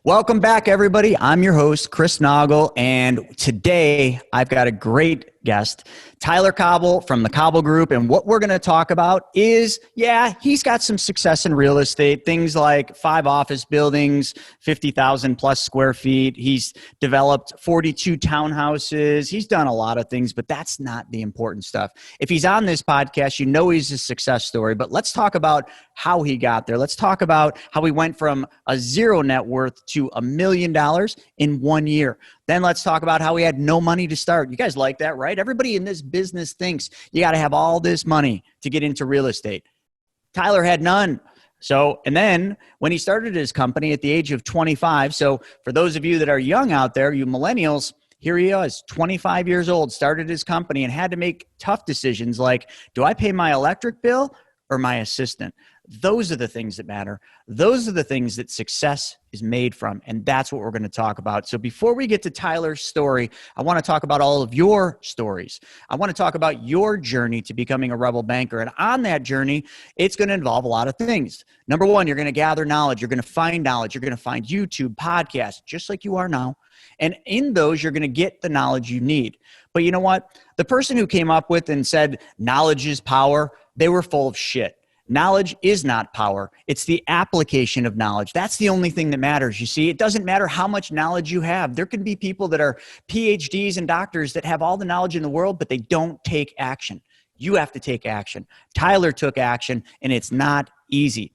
Welcome back, everybody. I'm your host, Chris Noggle, and today I've got a great guest, Tyler Cauble from the Cauble Group. And what we're going to talk about is, he's got some success in real estate, things like 5 office buildings, 50,000 plus square feet. He's developed 42 townhouses. He's done a lot of things, but that's not the important stuff. If he's on this podcast, you know he's a success story, but let's talk about how he got there. Let's talk about how he went from a zero net worth to $1 million in 1 year. Then let's talk about how he had no money to start. You guys like that, right? Everybody in this business thinks you got to have all this money to get into real estate. Tyler had none. And then when he started his company at the age of 25, so for those of you that are young out there, you millennials, here he is, 25 years old, started his company and had to make tough decisions like, do I pay my electric bill or my assistant? Those are the things that matter. Those are the things that success is made from. And that's what we're going to talk about. So before we get to Tyler's story, I want to talk about all of your stories. I want to talk about your journey to becoming a rebel banker. And on that journey, it's going to involve a lot of things. Number one, you're going to gather knowledge. You're going to find knowledge. You're going to find YouTube, podcasts, just like you are now. And in those, you're going to get the knowledge you need. But you know what? The person who came up with and said, knowledge is power, they were full of shit. Knowledge is not power. It's the application of knowledge. That's the only thing that matters. You see, it doesn't matter how much knowledge you have. There can be people that are PhDs and doctors that have all the knowledge in the world, but they don't take action. You have to take action. Tyler took action, and it's not easy.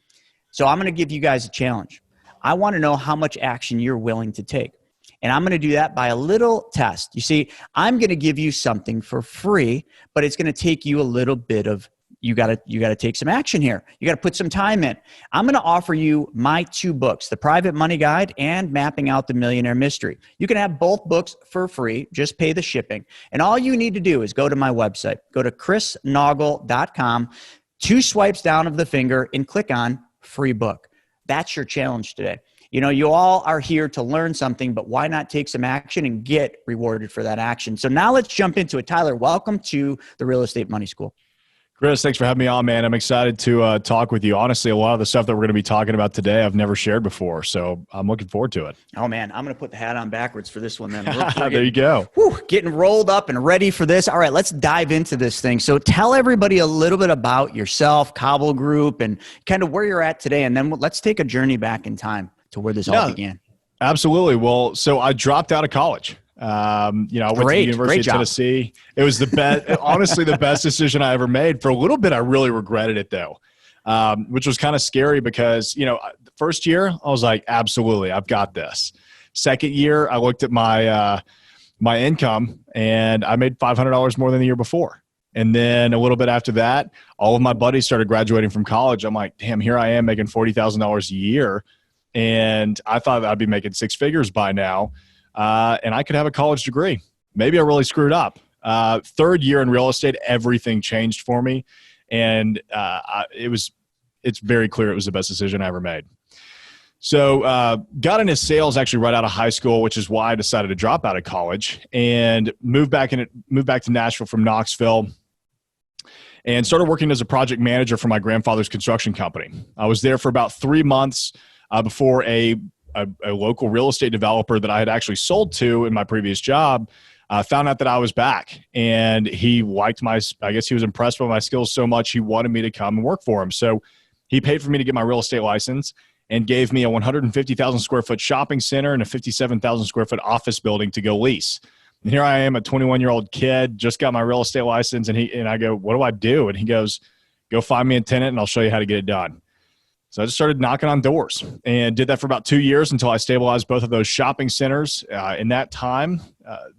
So I'm going to give you guys a challenge. I want to know how much action you're willing to take. And I'm going to do that by a little test. You see, I'm going to give you something for free, but it's going to take you a little bit of you got to take some action here. You got to put some time in. I'm going to offer you my 2 books, The Private Money Guide and Mapping Out the Millionaire Mystery. You can have both books for free. Just pay the shipping. And all you need to do is go to my website. Go to chrisnoggle.com, 2 swipes down of the finger, and click on free book. That's your challenge today. You know, you all are here to learn something, but why not take some action and get rewarded for that action? So now let's jump into it. Tyler, welcome to the Real Estate Money School. Chris, thanks for having me on, man. I'm excited to talk with you. Honestly, a lot of the stuff that we're going to be talking about today, I've never shared before, so I'm looking forward to it. Oh, man, I'm going to put the hat on backwards for this one then. There you go. Getting rolled up and ready for this. All right, let's dive into this thing. So tell everybody a little bit about yourself, Cauble Group, and kind of where you're at today, and then let's take a journey back in time to where this all began. Absolutely. Well, so I dropped out of college. I went to the University of Tennessee. It was the best, honestly, the best decision I ever made. For a little bit, I really regretted it though, which was kind of scary because, the first year I was like, absolutely, I've got this. Second year, I looked at my income and I made $500 more than the year before. And then a little bit after that, all of my buddies started graduating from college. I'm like, damn, here I am making $40,000 a year. And I thought I'd be making 6 figures by now. And I could have a college degree. Maybe I really screwed up. Third year in real estate, everything changed for me. And it's very clear it was the best decision I ever made. So got into sales actually right out of high school, which is why I decided to drop out of college and moved back to Nashville from Knoxville and started working as a project manager for my grandfather's construction company. I was there for about 3 months before a local real estate developer that I had actually sold to in my previous job found out that I was back, and he liked I guess he was impressed by my skills so much he wanted me to come and work for him. So he paid for me to get my real estate license and gave me a 150,000 square foot shopping center and a 57,000 square foot office building to go lease. And here I am, a 21-year-old kid, just got my real estate license, and I go, what do I do? And he goes, go find me a tenant and I'll show you how to get it done. So I just started knocking on doors and did that for about 2 years until I stabilized both of those shopping centers. In that time,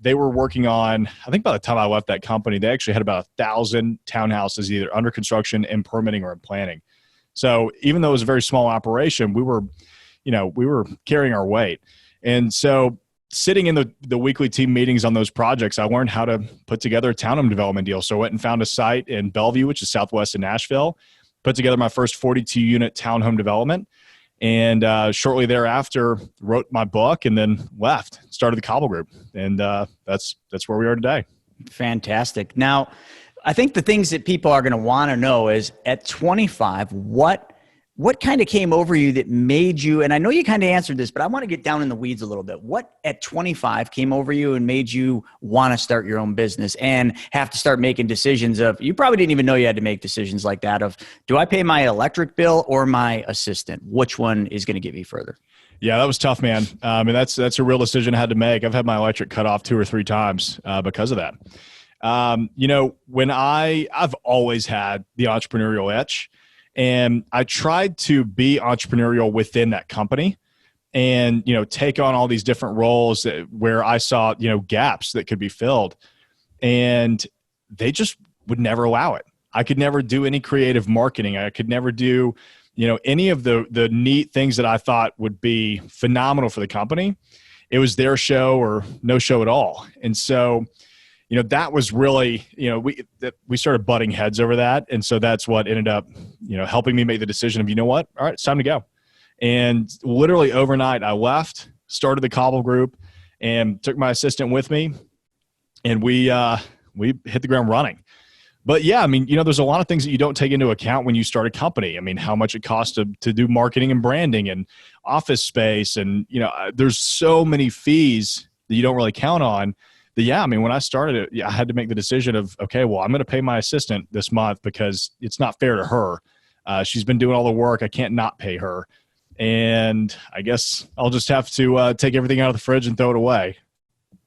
they were working on, I think by the time I left that company, they actually had about 1,000 townhouses either under construction, in permitting, or in planning. So even though it was a very small operation, we were carrying our weight. And so sitting in the weekly team meetings on those projects, I learned how to put together a townhome development deal. So I went and found a site in Bellevue, which is southwest of Nashville, put together my first 42-unit townhome development, and shortly thereafter wrote my book and then started the Cauble Group. And that's where we are today. Fantastic. Now, I think the things that people are going to want to know is at 25, what what kind of came over you that made you, and I know you kind of answered this, but I want to get down in the weeds a little bit. What at 25 came over you and made you want to start your own business and have to start making decisions of, you probably didn't even know you had to make decisions like that of, do I pay my electric bill or my assistant? Which one is going to get me further? Yeah, that was tough, man. And that's a real decision I had to make. I've had my electric cut off 2 or 3 times because of that. When I've always had the entrepreneurial itch, and I tried to be entrepreneurial within that company and, take on all these different roles where I saw, gaps that could be filled, and they just would never allow it. I could never do any creative marketing. I could never do, any of the neat things that I thought would be phenomenal for the company. It was their show or no show at all. And so, that was really, we started butting heads over that. And so that's what ended up, helping me make the decision of, all right, it's time to go. And literally overnight I left, started the Cauble group, and took my assistant with me, and we hit the ground running. But yeah, there's a lot of things that you don't take into account when you start a company. How much it costs to do marketing and branding and office space. And, there's so many fees that you don't really count on. But yeah, when I started it, I had to make the decision of, okay, well, I'm going to pay my assistant this month because it's not fair to her. She's been doing all the work. I can't not pay her. And I guess I'll just have to take everything out of the fridge and throw it away.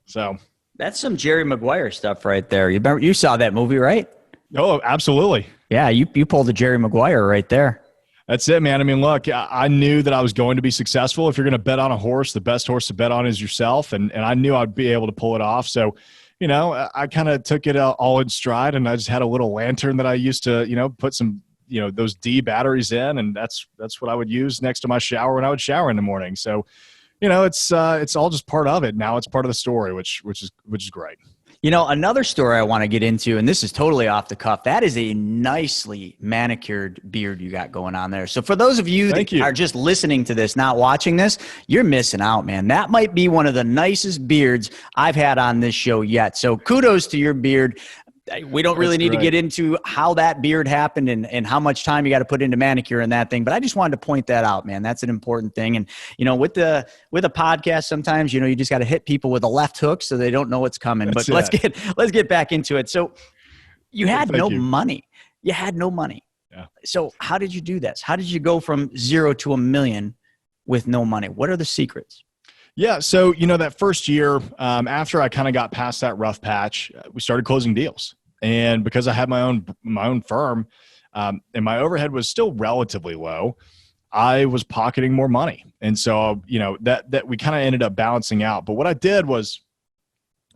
So that's some Jerry Maguire stuff right there. You saw that movie, right? Oh, absolutely. Yeah, you pulled a Jerry Maguire right there. That's it, man. Look, I knew that I was going to be successful. If you're going to bet on a horse, the best horse to bet on is yourself. And I knew I'd be able to pull it off. So, I kind of took it all in stride, and I just had a little lantern that I used to, put some, those D batteries in. And that's what I would use next to my shower when I would shower in the morning. So, it's all just part of it. Now it's part of the story, which is great. Another story I want to get into, and this is totally off the cuff, that is a nicely manicured beard you got going on there. So for those of you that are just listening to this, not watching this, you're missing out, man. That might be one of the nicest beards I've had on this show yet. So kudos to your beard. We don't really need to get into how that beard happened and how much time you got to put into manicure and that thing. But I just wanted to point that out, man. That's an important thing. And, with a podcast, sometimes, you just got to hit people with a left hook so they don't know what's coming. But let's get back into it. So you had no money. You had no money. Yeah. So how did you do this? How did you go from 0 to $1 million with no money? What are the secrets? Yeah. So, that first year, after I kind of got past that rough patch, we started closing deals. And because I had my own firm, and my overhead was still relatively low, I was pocketing more money. And so, that we kind of ended up balancing out. But what I did was,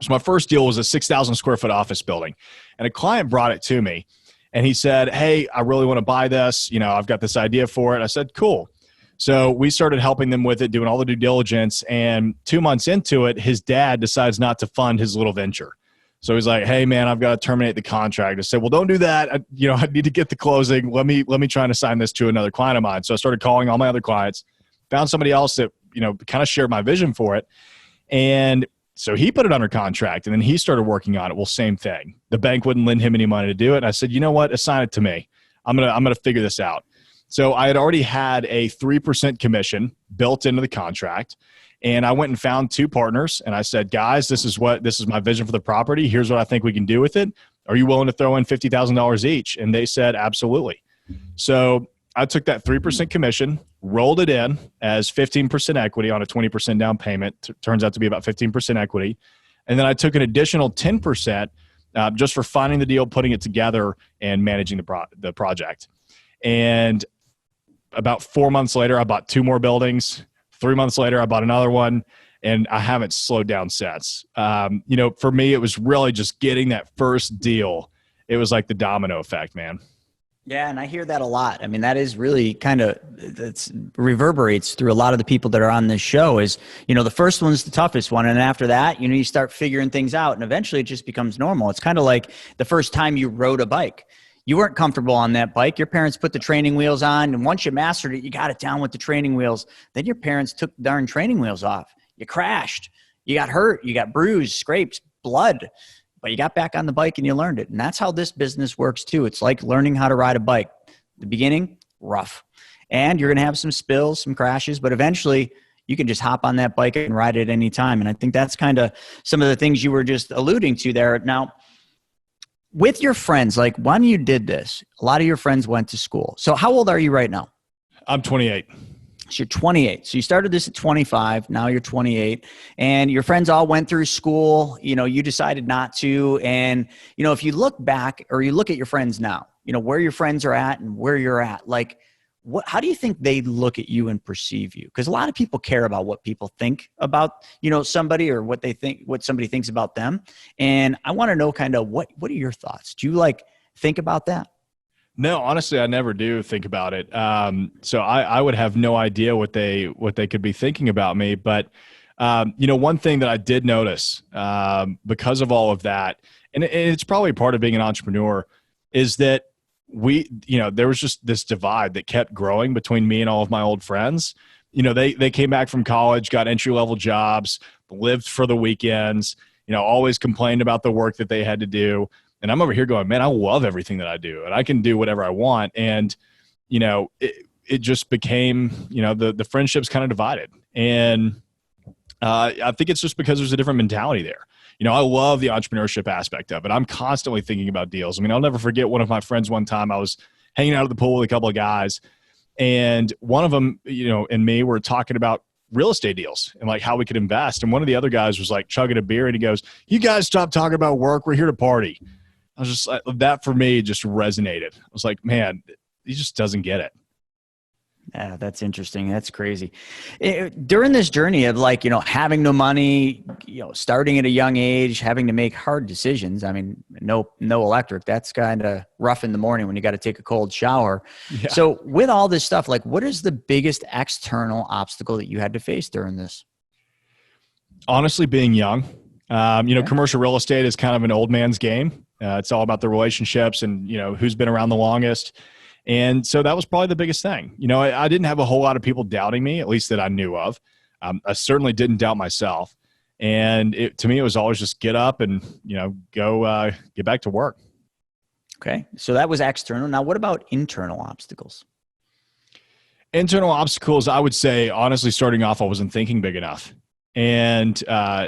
so my first deal was a 6,000 square foot office building, and a client brought it to me, and he said, "Hey, I really want to buy this. I've got this idea for it." I said, "Cool." So we started helping them with it, doing all the due diligence. And 2 months into it, his dad decides not to fund his little venture. So he's like, "Hey man, I've got to terminate the contract." I said, "Well, don't do that. I need to get the closing. Let me try and assign this to another client of mine." So I started calling all my other clients, found somebody else that, kind of shared my vision for it. And so he put it under contract, and then he started working on it. Well, same thing. The bank wouldn't lend him any money to do it. And I said, "You know what? Assign it to me. I'm going to figure this out." So I had already had a 3% commission built into the contract. And I went and found 2 partners, and I said, "Guys, this is my vision for the property. Here's what I think we can do with it. Are you willing to throw in $50,000 each?" And they said, "Absolutely." So I took that 3% commission, rolled it in as 15% equity on a 20% down payment. Turns out to be about 15% equity. And then I took an additional 10% just for finding the deal, putting it together, and managing the project. And about 4 months later, I bought 2 more buildings. 3 months later, I bought another one, and I haven't slowed down since. For me, it was really just getting that first deal. It was like the domino effect, man. Yeah, and I hear that a lot. That is really it reverberates through a lot of the people that are on this show is, the first one's the toughest one. And after that, you start figuring things out, and eventually it just becomes normal. It's kind of like the first time you rode a bike. You weren't comfortable on that bike. Your parents put the training wheels on, and once you mastered it, you got it down with the training wheels. Then your parents took darn training wheels off. You crashed. You got hurt. You got bruised, scrapes, blood. But you got back on the bike and you learned it. And that's how this business works too. It's like learning how to ride a bike. The beginning, rough. and you're going to have some spills, some crashes, but eventually you can just hop on that bike and ride it any time. And I think that's kind of some of the things you were just alluding to there. Now, with your friends, like when you did this, a lot of your friends went to school. So how old are you right now? I'm 28. So you're 28. So you started this at 25. Now you're 28 and your friends all went through school. You decided not to. And, if you look back or you look at your friends now, where your friends are at and where you're at, like how do you think they look at you and perceive you? Because a lot of people care about what people think about, somebody or what somebody thinks about them. And I want to know kind of what are your thoughts? Do you think about that? No, honestly, I never do think about it. So I would have no idea what they could be thinking about me. But, one thing that I did notice because of all of that, and it's probably part of being an entrepreneur, is that there was just this divide that kept growing between me and all of my old friends. They came back from college, got entry-level jobs, lived for the weekends, always complained about the work that they had to do. And I'm over here going, man, I love everything that I do and I can do whatever I want. And, it just became, the friendships kind of divided. And I think it's just because there's a different mentality there. I love the entrepreneurship aspect of it. I'm constantly thinking about deals. I mean, I'll never forget one of my friends one time. I was hanging out at the pool with a couple of guys and one of them, and me were talking about real estate deals and like how we could invest. And one of the other guys was like chugging a beer and he goes, "You guys stop talking about work. We're here to party." I was just like, that for me just resonated. I was like, man, he just doesn't get it. Yeah, that's interesting. That's crazy. During this journey of having no money, starting at a young age, having to make hard decisions. I mean, no electric. That's kind of rough in the morning when you got to take a cold shower. Yeah. So with all this stuff, what is the biggest external obstacle that you had to face during this? Honestly, being young. Commercial real estate is kind of an old man's game. It's all about the relationships and, who's been around the longest. And so that was probably the biggest thing. I didn't have a whole lot of people doubting me, at least that I knew of. I certainly didn't doubt myself. And to me, it was always just get up and, go get back to work. Okay. So that was external. Now, what about internal obstacles? Internal obstacles, I would say, honestly, starting off, I wasn't thinking big enough. And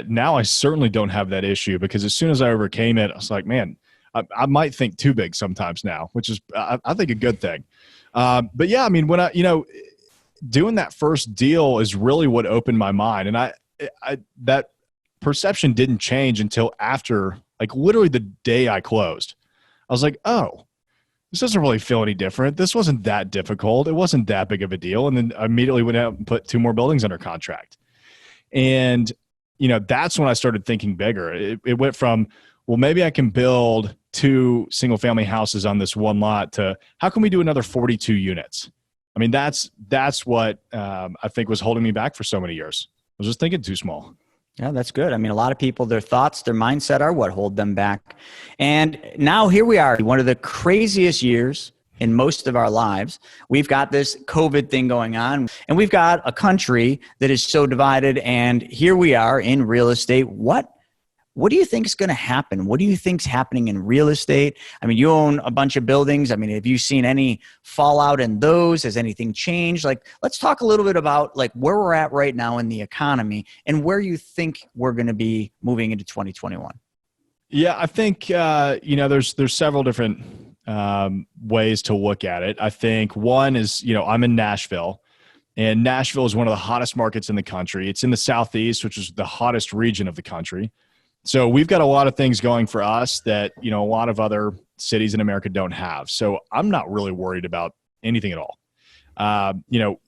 now I certainly don't have that issue because as soon as I overcame it, I was like, man, I might think too big sometimes now, which is, I think, a good thing. But yeah, I mean, when doing that first deal is really what opened my mind. And I that perception didn't change until after, literally the day I closed. I was like, oh, this doesn't really feel any different. This wasn't that difficult. It wasn't that big of a deal. And then I immediately went out and put 2 more buildings under contract. And, that's when I started thinking bigger. It went from, well, maybe I can build 2 single family houses on this one lot to how can we do another 42 units? I mean, that's what I think was holding me back for so many years. I was just thinking too small. Yeah, that's good. I mean, a lot of people, their thoughts, their mindset are what hold them back. And now here we are, one of the craziest years in most of our lives. We've got this COVID thing going on, and we've got a country that is so divided. And here we are in real estate. What do you think is going to happen? What do you think is happening in real estate? I mean, you own a bunch of buildings. I mean, have you seen any fallout in those? Has anything changed? Let's talk a little bit about where we're at right now in the economy and where you think we're going to be moving into 2021. Yeah, I think, there's several different ways to look at it. I think one is, I'm in Nashville, and Nashville is one of the hottest markets in the country. It's in the Southeast, which is the hottest region of the country. So we've got a lot of things going for us that, a lot of other cities in America don't have. So I'm not really worried about anything at all.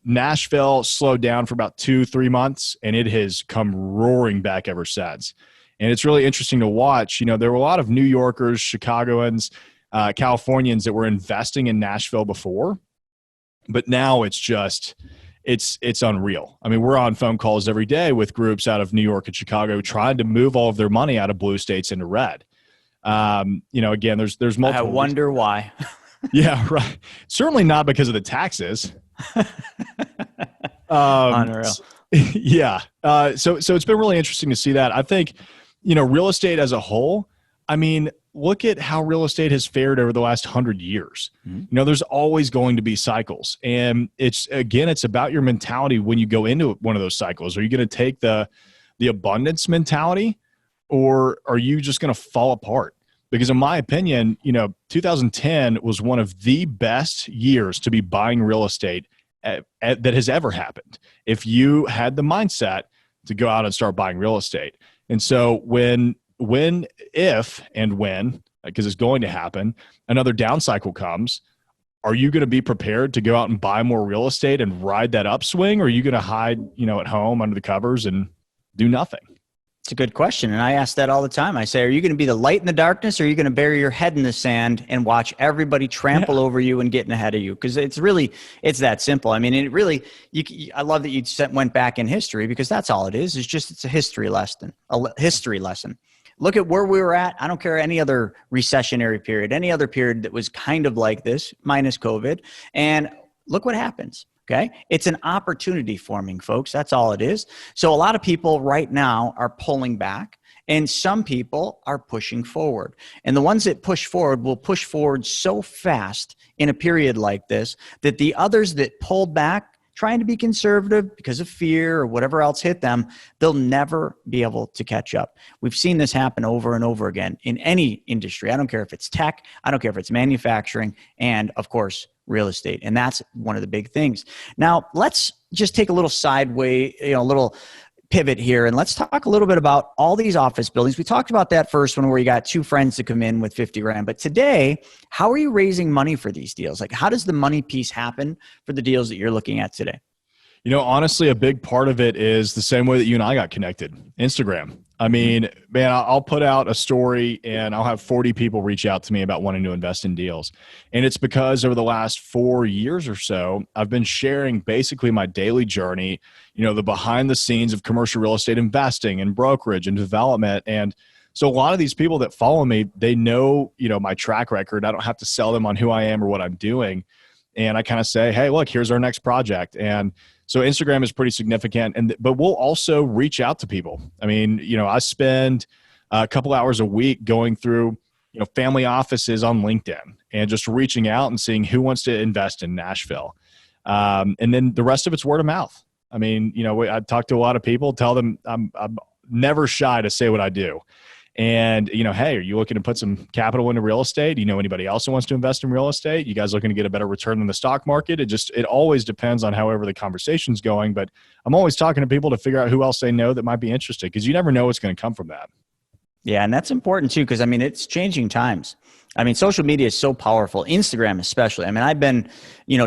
Nashville slowed down for about 2-3 months, and it has come roaring back ever since. And it's really interesting to watch. There were a lot of New Yorkers, Chicagoans, Californians that were investing in Nashville before, but now it's just, it's unreal. I mean, we're on phone calls every day with groups out of New York and Chicago trying to move all of their money out of blue states into red. Again, there's multiple. I wonder why. Yeah, right. Certainly not because of the taxes. Unreal. Yeah. So it's been really interesting to see that. I think, real estate as a whole, I mean, look at how real estate has fared over the last 100 years. There's always going to be cycles. And it's about your mentality when you go into one of those cycles. Are you going to take the abundance mentality, or are you just going to fall apart? Because in my opinion, 2010 was one of the best years to be buying real estate that has ever happened, if you had the mindset to go out and start buying real estate. And so if and when, because it's going to happen, another down cycle comes, are you going to be prepared to go out and buy more real estate and ride that upswing? Or are you going to hide, at home under the covers and do nothing? It's a good question. And I ask that all the time. I say, are you going to be the light in the darkness, or are you going to bury your head in the sand and watch everybody trample over you and getting ahead of you? Because it's that simple. I mean, I love that you went back in history, because that's all it is. It's a history lesson, Look at where we were at. I don't care any other recessionary period, any other period that was kind of like this, minus COVID. And look what happens. Okay. It's an opportunity forming, folks. That's all it is. So a lot of people right now are pulling back, and some people are pushing forward. And the ones that push forward will push forward so fast in a period like this that the others that pulled back, trying to be conservative because of fear or whatever else hit them, they'll never be able to catch up. We've seen this happen over and over again in any industry. I don't care if it's tech, I don't care if it's manufacturing, and of course, real estate. And that's one of the big things. Now, let's just take a little a little pivot here, and let's talk a little bit about all these office buildings. We talked about that first one where you got two friends to come in with 50 grand. But today, how are you raising money for these deals? Like, how does the money piece happen for the deals that you're looking at today? Honestly, a big part of it is the same way that you and I got connected, Instagram. I mean, man, I'll put out a story and I'll have 40 people reach out to me about wanting to invest in deals. And it's because over the last 4 years or so, I've been sharing basically my daily journey, the behind the scenes of commercial real estate investing and brokerage and development. And so a lot of these people that follow me, they know, my track record. I don't have to sell them on who I am or what I'm doing. And I kind of say, hey, look, here's our next project. And so Instagram is pretty significant, but we'll also reach out to people. I mean, I spend a couple hours a week going through, family offices on LinkedIn and just reaching out and seeing who wants to invest in Nashville. And then the rest of it's word of mouth. I mean, I talk to a lot of people, tell them I'm never shy to say what I do. And, hey, are you looking to put some capital into real estate? Do you know anybody else who wants to invest in real estate? You guys looking to get a better return in the stock market? It always depends on however the conversation's going. But I'm always talking to people to figure out who else they know that might be interested, because you never know what's going to come from that. Yeah, and that's important too, because it's changing times. Social media is so powerful, Instagram especially. I've been,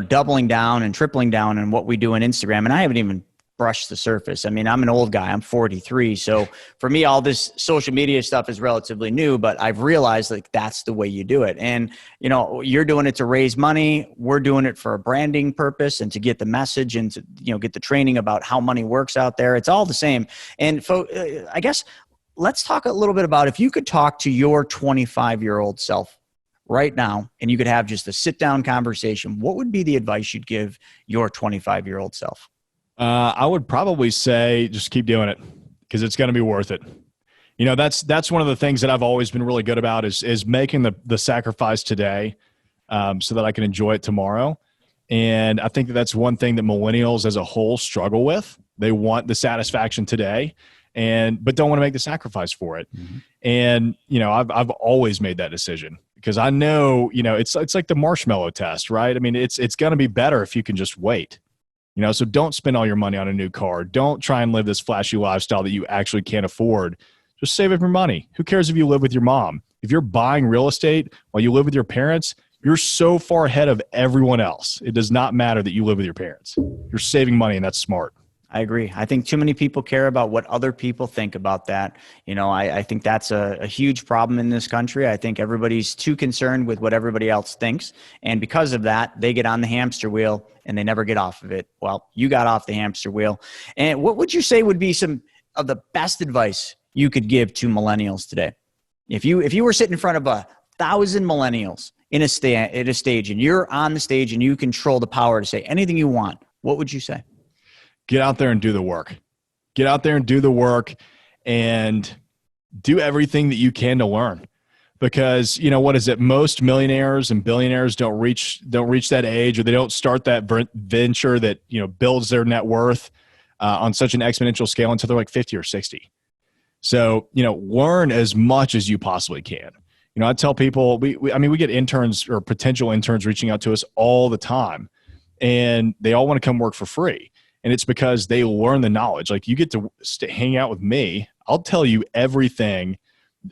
doubling down and tripling down on what we do on Instagram, and I haven't even brush the surface. I'm an old guy. I'm 43. So for me, all this social media stuff is relatively new, but I've realized that's the way you do it. And, you're doing it to raise money. We're doing it for a branding purpose and to get the message and to, get the training about how money works out there. It's all the same. And I guess let's talk a little bit about, if you could talk to your 25-year-old self right now and you could have just a sit down conversation, what would be the advice you'd give your 25-year-old self? I would probably say just keep doing it, because it's going to be worth it. That's one of the things that I've always been really good about is making the sacrifice today so that I can enjoy it tomorrow. And I think that's one thing that millennials as a whole struggle with. They want the satisfaction today, but don't want to make the sacrifice for it. Mm-hmm. And, I've always made that decision, because I know, it's like the marshmallow test, right? It's going to be better if you can just wait. So don't spend all your money on a new car. Don't try and live this flashy lifestyle that you actually can't afford. Just save up your money. Who cares if you live with your mom? If you're buying real estate while you live with your parents, you're so far ahead of everyone else. It does not matter that you live with your parents. You're saving money, and that's smart. I agree. I think too many people care about what other people think about that. I think that's a huge problem in this country. I think everybody's too concerned with what everybody else thinks. And because of that, they get on the hamster wheel and they never get off of it. Well, you got off the hamster wheel. And what would you say would be some of the best advice you could give to millennials today? If you were sitting in front of 1,000 millennials at a stage, and you're on the stage and you control the power to say anything you want, what would you say? Get out there and do the work. Get out there and do the work and do everything that you can to learn. because, what is it? Most millionaires and billionaires don't reach that age, or they don't start that venture that, builds their net worth on such an exponential scale until they're like 50 or 60. So, learn as much as you possibly can. I tell people, we get interns or potential interns reaching out to us all the time, and they all want to come work for free. And it's because they learn the knowledge. Like, you get to hang out with me. I'll tell you everything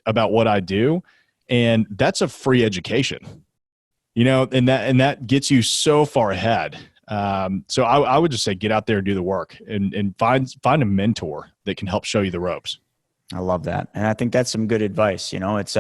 about what I do. And that's a free education, and that gets you so far ahead. So I would just say, get out there and do the work, and find a mentor that can help show you the ropes. I love that. And I think that's some good advice. It's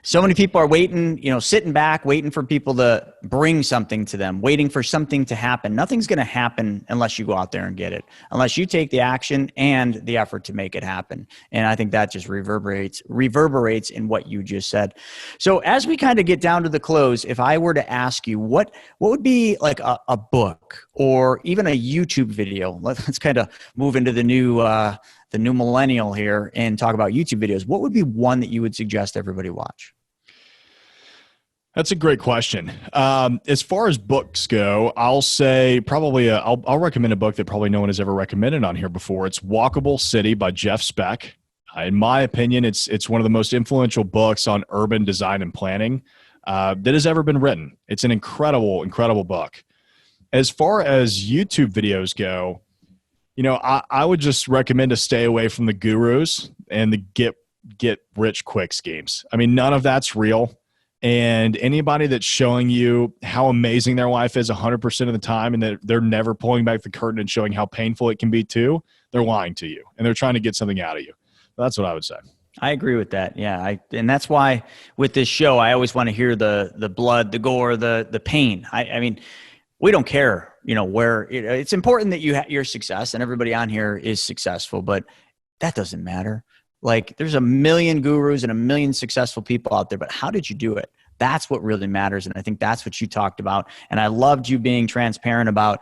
so many people are waiting, sitting back, waiting for people to bring something to them, waiting for something to happen. Nothing's going to happen unless you go out there and get it, unless you take the action and the effort to make it happen. And I think that just reverberates in what you just said. So as we kind of get down to the close, if I were to ask you, what would be like a book or even a YouTube video? Let's kind of move into the new millennial here and talk about YouTube videos. What would be one that you would suggest everybody watch? That's a great question. As far as books go, I'll say probably I'll recommend a book that probably no one has ever recommended on here before. It's Walkable City by Jeff Speck. In my opinion, it's one of the most influential books on urban design and planning that has ever been written. It's an incredible, incredible book. As far as YouTube videos go, I would just recommend to stay away from the gurus and the get rich quick schemes. None of that's real. And anybody that's showing you how amazing their life is 100% of the time, and that they're never pulling back the curtain and showing how painful it can be too, they're lying to you, and they're trying to get something out of you. That's what I would say. I agree with that. Yeah. And that's why with this show, I always want to hear the blood, the gore, the pain. We don't care, where it's important that you your success, and everybody on here is successful, but that doesn't matter. Like, there's a million gurus and a million successful people out there, but how did you do it? That's what really matters. And I think that's what you talked about. And I loved you being transparent about,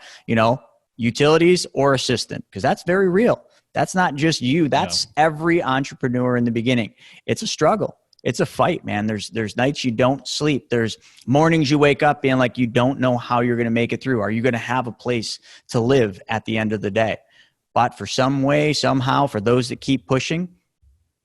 utilities or assistant, because that's very real. That's not just you. That's every entrepreneur in the beginning. It's a struggle. It's a fight, man. There's nights you don't sleep. There's mornings you wake up being like, you don't know how you're going to make it through. Are you going to have a place to live at the end of the day? But for some way, somehow, for those that keep pushing,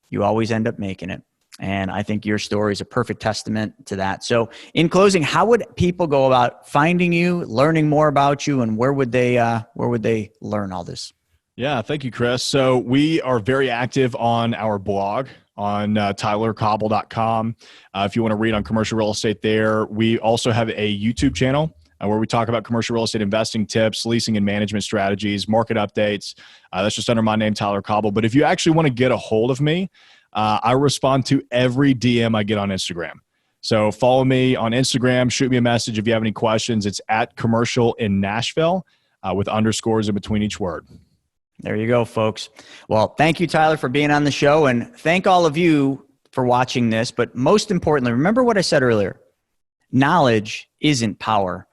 you always end up making it. And I think your story is a perfect testament to that. So in closing, how would people go about finding you, learning more about you, and where would they learn all this? Yeah, thank you, Chris. So we are very active on our blog on tylercauble.com. If you want to read on commercial real estate there. We also have a YouTube channel where we talk about commercial real estate investing tips, leasing and management strategies, market updates. That's just under my name, Tyler Cauble. But if you actually want to get a hold of me, I respond to every DM I get on Instagram. So follow me on Instagram, shoot me a message if you have any questions. It's at commercial in Nashville with underscores in between each word. There you go, folks. Well, thank you, Tyler, for being on the show, and thank all of you for watching this. But most importantly, remember what I said earlier. Knowledge isn't power.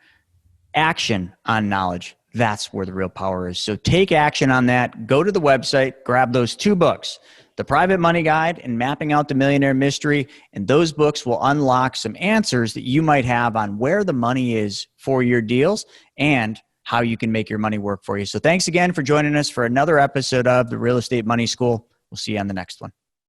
Action on knowledge, that's where the real power is. So take action on that. Go to the website, grab those 2 books, The Private Money Guide and Mapping Out the Millionaire Mystery. And those books will unlock some answers that you might have on where the money is for your deals and how you can make your money work for you. So thanks again for joining us for another episode of the Real Estate Money School. We'll see you on the next one.